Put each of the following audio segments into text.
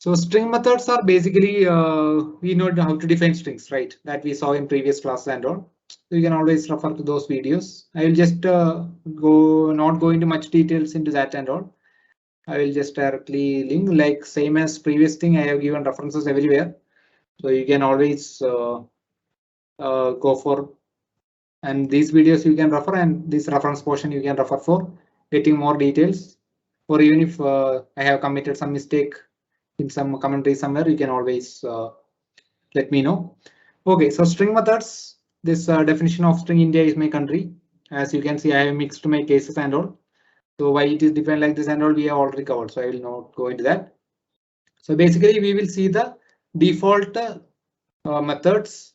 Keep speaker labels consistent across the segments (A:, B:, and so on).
A: So string methods are basically, we know how to define strings, right? That we saw in previous class and all. So you can always refer to those videos. I will just not go into much details into that and all. I will just directly link, like same as previous thing. I have given references everywhere. So you can always go for, and these videos you can refer, and this reference portion you can refer for getting more details. Or even if I have committed some mistake in some commentary somewhere, you can always let me know. Okay, so string methods. This definition of string India is my country. As you can see, I have mixed my cases and all. So why it is defined like this and all we have already covered. So I will not go into that. So basically we will see the default methods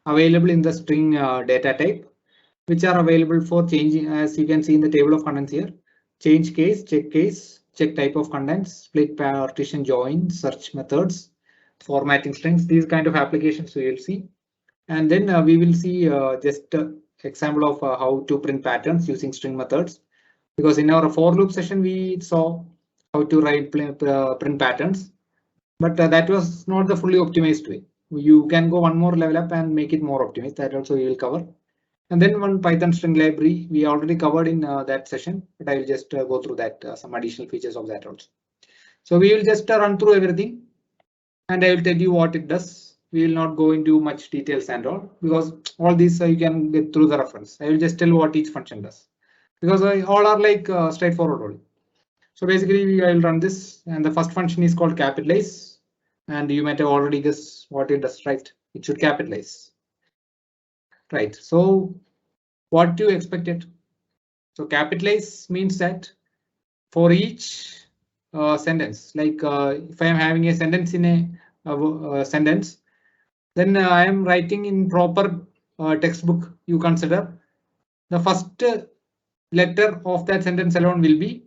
A: available in the string data type, which are available for changing, as you can see in the table of contents here. Change case, check type of contents, split, partition, join, search methods, formatting strings, these kind of applications we will see. And then we will see just example of how to print patterns using string methods. Because in our for loop session, we saw how to write print patterns, but that was not the fully optimized way. You can go one more level up and make it more optimized. That also we will cover. And then one Python string library we already covered in that session, but I will just go through that some additional features of that also. So we will just run through everything and I will tell you what it does. We will not go into much details and all, because all these you can get through the reference. I will just tell what each function does, because all are like straightforward only. So basically I will run this, and the first function is called capitalize, and you might have already guessed what it does, right? It should capitalize, right? So what do you expect it? So capitalize means that for each sentence, like if I am having a sentence in a sentence, then I am writing in proper textbook. You consider the first letter of that sentence alone will be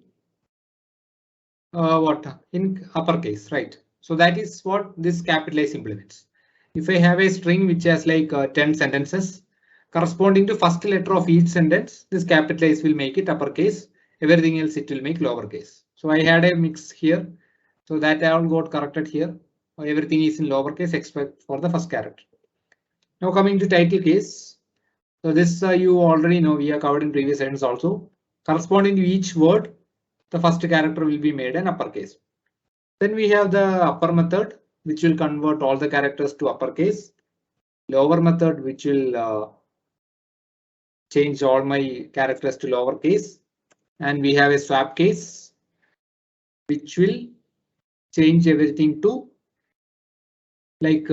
A: what in uppercase, right? So that is what this capitalize implements. If I have a string which has like 10 sentences corresponding to first letter of each sentence, this capitalize will make it uppercase. Everything else it will make lowercase. So I had a mix here, so that I all got corrected here. Everything is in lowercase except for the first character. Now coming to title case. So this you already know, we have covered in previous sessions also. Corresponding to each word, the first character will be made an uppercase. Then we have the upper method, which will convert all the characters to uppercase. Lower method, which will change all my characters to lowercase. And we have a swap case, which will change everything to like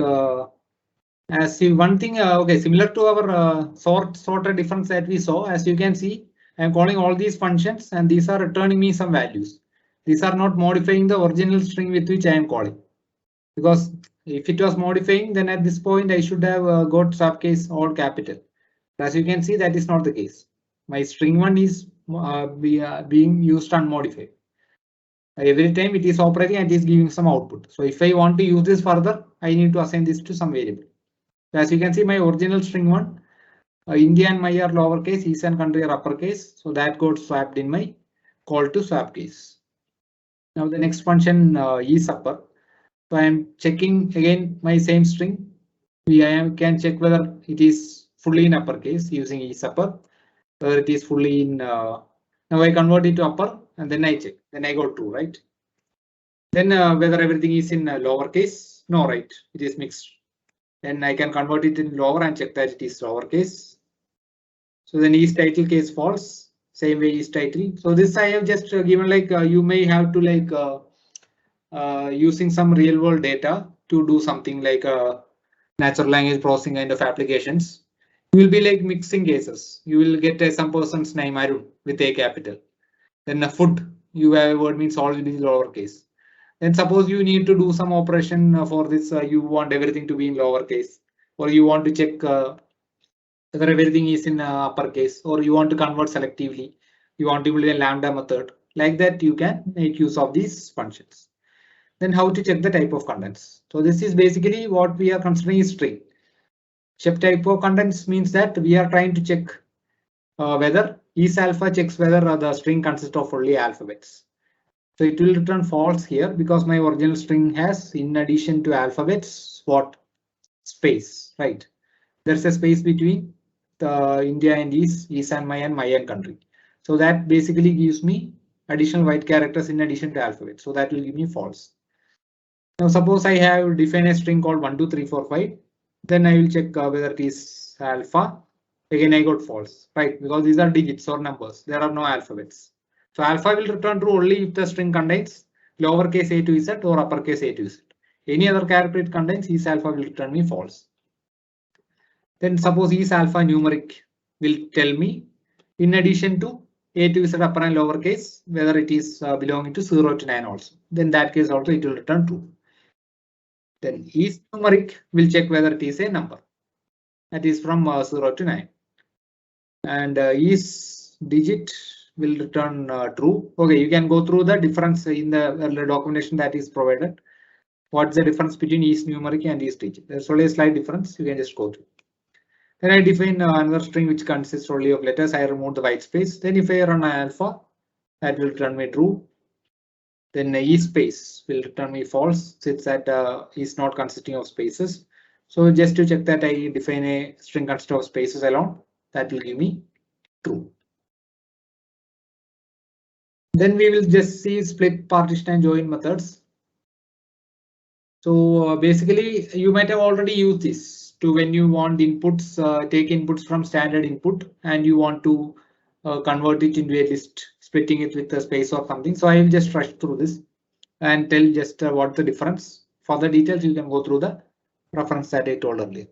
A: as see one thing. Okay, similar to our sorted difference that we saw. As you can see, I am calling all these functions, and these are returning me some values. These are not modifying the original string with which I am calling. Because if it was modifying, then at this point I should have got swap case all capital. As you can see, that is not the case. My string one is being used unmodified. Every time it is operating and it is giving some output. So if I want to use this further, I need to assign this to some variable. As you can see, my original string one, India and my are lowercase, East and country are uppercase. So that got swapped in my call to swap case. Now the next function is upper. So I am checking again my same string. I can check whether it is fully in uppercase using is upper, whether it is fully in. Now I convert it to upper and then I check. Then I got true, right? Then whether everything is in lowercase. No, right? It is mixed. Then I can convert it in lower and check that it is lowercase. So then is title case false. Same way is title. So this I have just given like you may have to like using some real world data to do something like natural language processing kind of applications. You will be like mixing cases. You will get some person's name Arun with a capital. Then a food, you have a word means all will be lowercase. Then suppose you need to do some operation for this, you want everything to be in lowercase, or you want to check whether everything is in uppercase, or you want to convert selectively. You want to implement a lambda method. Like that, you can make use of these functions. Then how to check the type of contents. So this is basically what we are considering is string. Check type of contents means that we are trying to check whether is alpha checks whether the string consists of only alphabets. So it will return false here because my original string has, in addition to alphabets, what space, right? There's a space between the India and East and my country. So that basically gives me additional white characters in addition to alphabet. So that will give me false. Now suppose I have defined a string called 1, 2, 3, 4, 5. Then I will check whether it is alpha. Again, I got false, right? Because these are digits or numbers. There are no alphabets. So alpha will return true only if the string contains lowercase a to z or uppercase a to z. Any other character it contains, is alpha will return me false. Then suppose is alpha numeric will tell me, in addition to a to z upper and lowercase, whether it is belonging to 0 to 9 also. Then that case also it will return true. Then is numeric will check whether it is a number. That is from 0 to 9. And is digit will return true. Okay, you can go through the difference in the documentation that is provided. What's the difference between is numeric and is digit? There's only a slight difference. You can just go through. Then I define another string which consists only of letters. I remove the white space. Then if I run alpha, that will return me true. Then e space will return me false since that is not consisting of spaces. So just to check that I define a string consisting of spaces alone, that will give me true. Then we will just see split, partition and join methods. So basically you might have already used this to when you want inputs, take inputs from standard input and you want to convert it into a list, splitting it with a space or something. So I will just rush through this and tell just what the difference. For the details, you can go through the reference that I told earlier.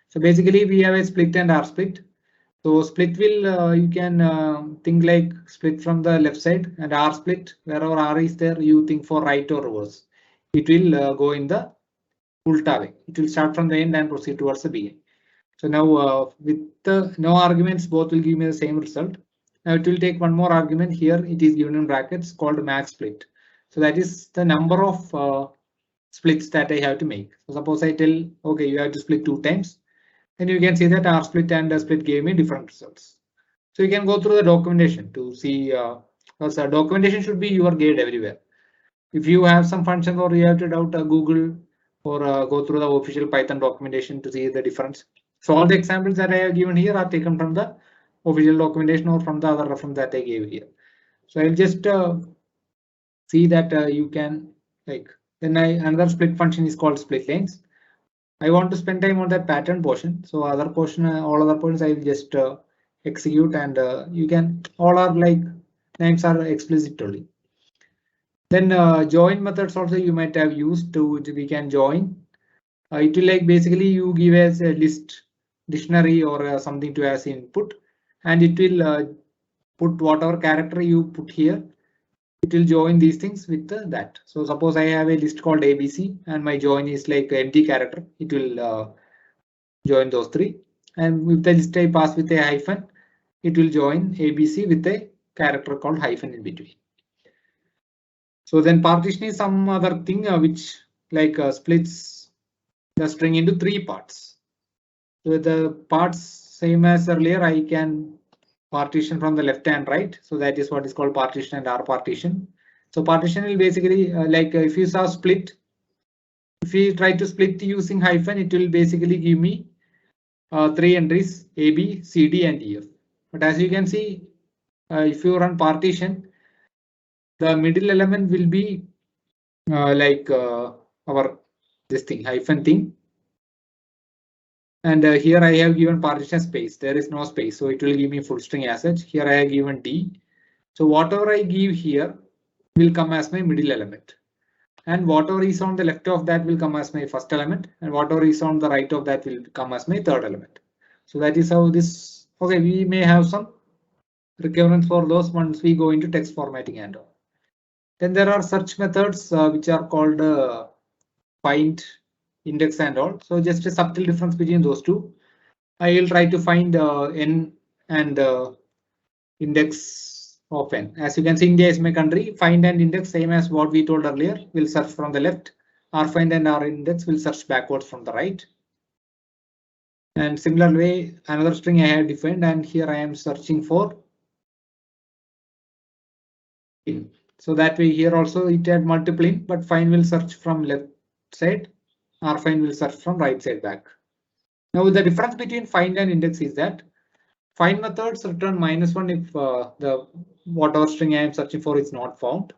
A: So basically we have a split and R split. So split will you can think like split from the left side, and R split, wherever R is there, you think for right or reverse. It will go in the ulta way. It will start from the end and proceed towards the beginning. So now with the no arguments, both will give me the same result. Now it will take one more argument here. It is given in brackets called max split. So that is the number of splits that I have to make. So suppose I tell, okay, you have to split 2 times. Then you can see that R split and split gave me different results. So you can go through the documentation to see, because documentation should be your guide everywhere. If you have some functions or you have to doubt Google or go through the official Python documentation to see the difference. So all the examples that I have given here are taken from the official documentation or from the other reference that I gave here. So I'll just see that you can like, then another split function is called split lanes. I want to spend time on that pattern portion. So other portion, all other portions I will just execute, and you can, all are like names are explicit only. Then join methods also you might have used to, we can join. It will like basically you give as a list, dictionary or something to as input, and it will put whatever character you put here. It will join these things with that. So suppose I have a list called ABC and my join is like empty character. It will join those 3. And with the list I pass with a hyphen, it will join ABC with a character called hyphen in between. So then partition is some other thing which like splits the string into 3 parts. So the parts same as earlier, I can partition from the left and right. So that is what is called partition and R partition. So partition will basically like if you saw split, if you try to split using hyphen, it will basically give me 3 entries A, B, C, D and E, F. But as you can see, if you run partition, the middle element will be like our this thing hyphen thing. And here I have given partition space. There is no space, so it will give me full string as such. Here I have given D. So whatever I give here will come as my middle element. And whatever is on the left of that will come as my first element. And whatever is on the right of that will come as my third element. So that is how this, okay, we may have some recurrence for those once we go into text formatting and all. Then there are search methods which are called find, index and all. So just a subtle difference between those two. I will try to find n and index of n. As you can see, India is my country. Find and index same as what we told earlier. We'll search from the left. R find and R index will search backwards from the right. And similar way, another string I have defined, and here I am searching for in. So that way here also it had multiple int, but find will search from left side, or find will search from right side back. Now the difference between find and index is that find methods return -1 if the whatever string I am searching for is not found.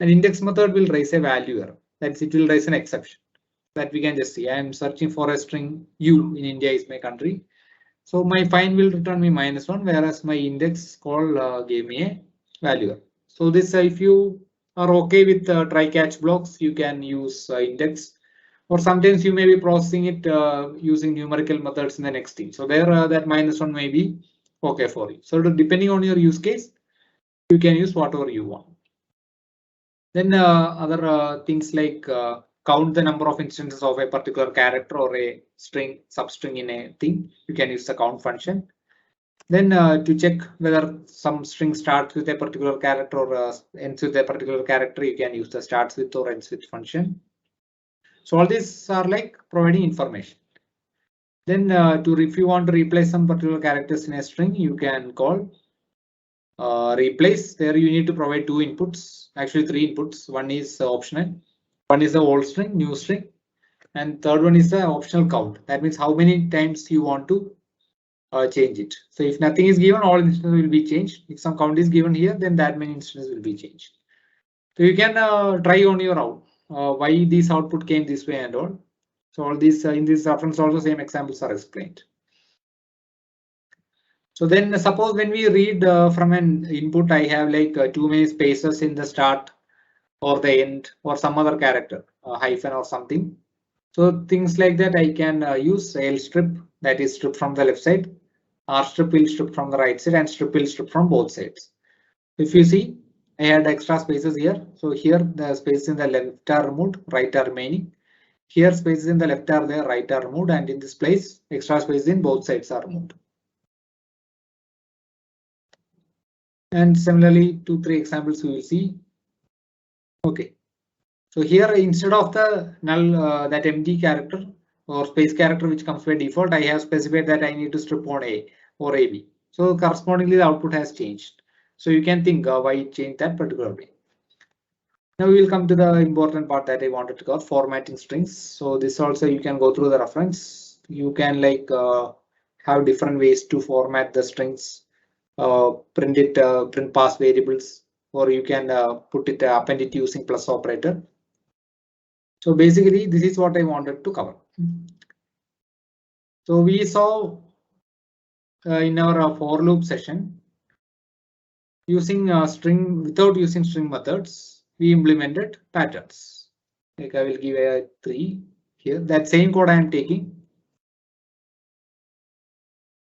A: An index method will raise a value error. That's it will raise an exception. That we can just see. I am searching for a string U in India is my country. So my find will return me -1, whereas my index call gave me a value error. So this if you are okay with try catch blocks, you can use index. Or sometimes you may be processing it using numerical methods in the next thing. So there that -1 may be okay for you. So depending on your use case, you can use whatever you want. Then other things like count the number of instances of a particular character or a string substring in a thing. You can use the count function. Then to check whether some string starts with a particular character or ends with a particular character, you can use the starts with or ends with function. So all these are like providing information. Then if you want to replace some particular characters in a string, you can call replace. There you need to provide 2 inputs, actually 3 inputs. One is optional, one is the old string, new string, and third one is the optional count. That means how many times you want to change it. So if nothing is given, all instances will be changed. If some count is given here, then that many instances will be changed. So you can try on your own why this output came this way and all. So all these in this reference also same examples are explained. So then suppose when we read from an input, I have like too many spaces in the start or the end or some other character, hyphen or something. So things like that I can use L strip, that is strip from the left side, R strip will strip from the right side, and strip will strip from both sides. If you see, I had extra spaces here. So here the spaces in the left are removed, right are remaining. Here spaces in the left are there, right are removed, and in this place extra spaces in both sides are removed. And similarly, 2-3 examples we will see. Okay, so here instead of the null that empty character or space character which comes by default, I have specified that I need to strip on A or AB. So correspondingly, the output has changed. So you can think why it changed that particular way. Now we will come to the important part that I wanted to cover, formatting strings. So this also you can go through the reference. You can like have different ways to format the strings. Print pass variables, or you can put it append it using plus operator. So basically this is what I wanted to cover. So we saw in our for loop session using string without using string methods, we implemented patterns. Like I will give a 3 here. That same code I am taking.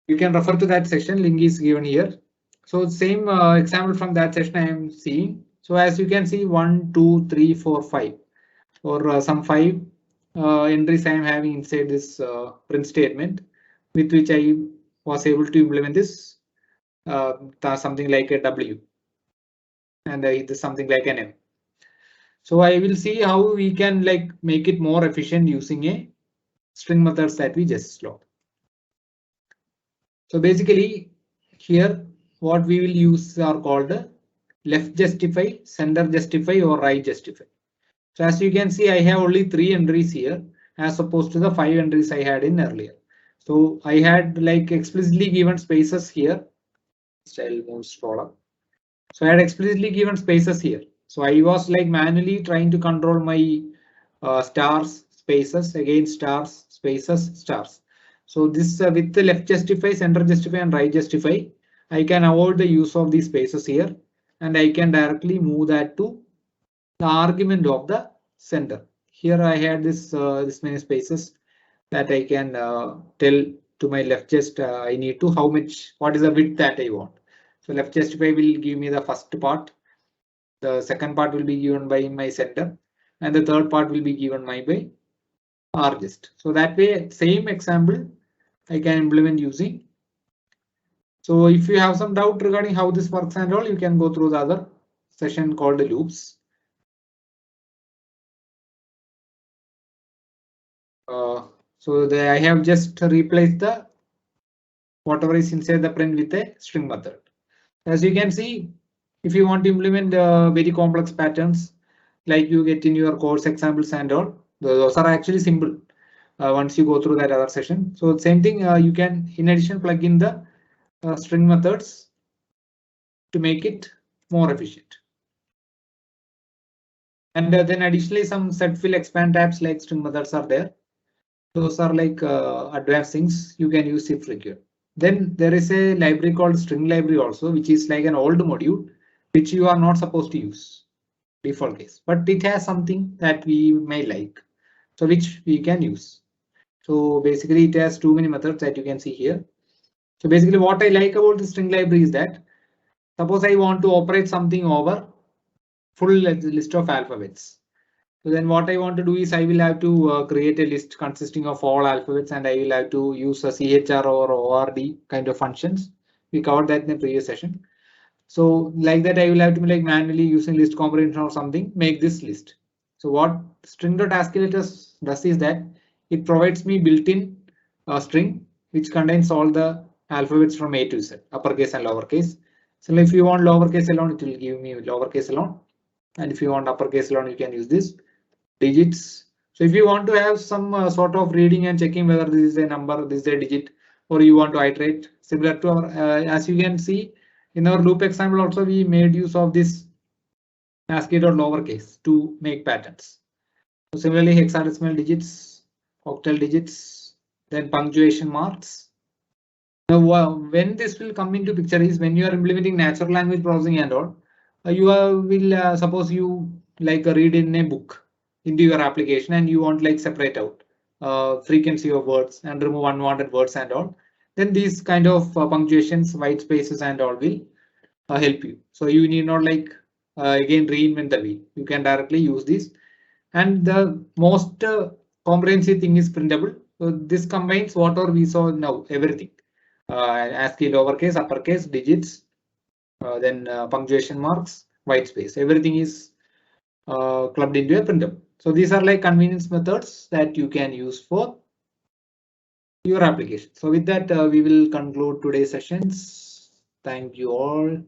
A: You can refer to that session. Link is given here. So same example from that session I am seeing. So as you can see 1, 2, 3, 4, 5 or some 5 entries I am having inside this print statement with which I was able to implement this something like a W and this something like an M. So I will see how we can like make it more efficient using a string methods that we just saw. So basically here what we will use are called left justify, center justify, or right justify. So as you can see, I have only 3 entries here as opposed to the 5 entries I had in earlier. So I had like explicitly given spaces here. Style move scroller. So I had explicitly given spaces here. So I was like manually trying to control my stars, spaces, again stars, spaces, stars. So this with the left justify, center justify, and right justify, I can avoid the use of these spaces here, and I can directly move that to the argument of the center. Here I had this many spaces that I can tell to my left just I need to how much, what is the width that I want. So left justify will give me the first part. The second part will be given by my center, and the third part will be given by rgest. So that way, same example I can implement using. So if you have some doubt regarding how this works and all, you can go through the other session called loops. So I have just replaced the whatever is inside the print with a string method. As you can see, If you want to implement very complex patterns like you get in your course examples and all, those are actually simple once you go through that other session. So same thing, you can in addition plug in the string methods to make it more efficient. And then additionally some set fill expand tabs like string methods are there. Those are like advanced things you can use if required. Then there is a library called string library also, which is like an old module which you are not supposed to use default case, but it has something that we may like, so which we can use. So basically it has too many methods that you can see here. So basically what I like about the string library is that suppose I want to operate something over full list of alphabets. So then what I want to do is I will have to create a list consisting of all alphabets, and I will have to use a CHR or ORD kind of functions. We covered that in the previous session. So like that, I will have to like manually using list comprehension or something, make this list. So what string.ascii does is that it provides me built-in string which contains all the alphabets from A to Z, uppercase and lowercase. So if you want lowercase alone, it will give me lowercase alone. And if you want uppercase alone, you can use this digits. So if you want to have some sort of reading and checking whether this is a number, this is a digit, or you want to iterate similar to our, as you can see in our loop example also, we made use of this ASCII.lowercase to make patterns. So similarly, hexadecimal digits, octal digits, then punctuation marks. Now, when this will come into picture is when you are implementing natural language processing and all, you will suppose you like read in a book into your application and you want like separate out frequency of words and remove unwanted words and all. Then these kind of punctuations, white spaces and all will help you. So you need not like again reinvent the wheel. You can directly use this. And the most comprehensive thing is printable. So this combines whatever we saw now, everything. ASCII lowercase, uppercase, digits, then punctuation marks, white space. Everything is clubbed into a printable. So these are like convenience methods that you can use for your application. So with that, we will conclude today's sessions. Thank you all.